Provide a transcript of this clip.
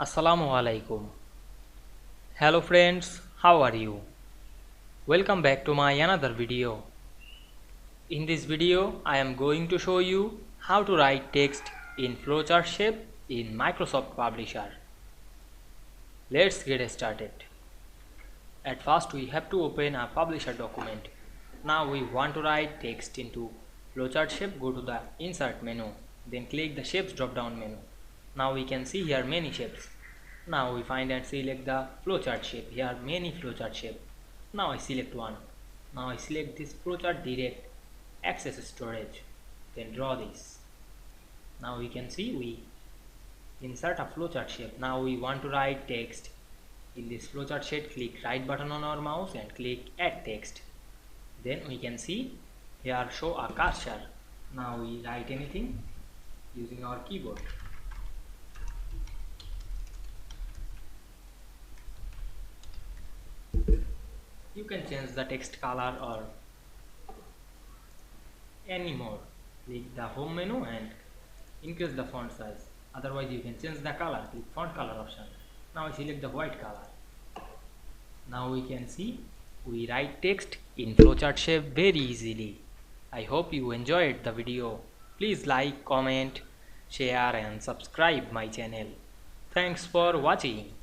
Assalamu Walaikum. Hello friends, how are you? Welcome back to my another video. In this video, I am going to show you how to write text in flowchart shape in Microsoft Publisher. Let's get started. At first, we have to open a Publisher document. Now we want to write text into flowchart shape. Go to the Insert menu, then click the Shapes drop-down menu. Now we can see here many shapes. Now we find and select the flowchart shape. Here are many flowchart shape. Now I select one. Now I select this flowchart direct access storage. Then draw this. Now we can see we insert a flowchart shape. Now we want to write text. In this flowchart shape, click right button on our mouse and click add text. Then we can see here show a cursor. Now we write anything using our keyboard. You can change the text color or any more. Click the home menu and increase the font size. Otherwise you can change the color. Click font color option. Now I select the white color. Now we can see we write text in flowchart shape very easily. I hope you enjoyed the video. Please like, comment, share and subscribe my channel. Thanks for watching.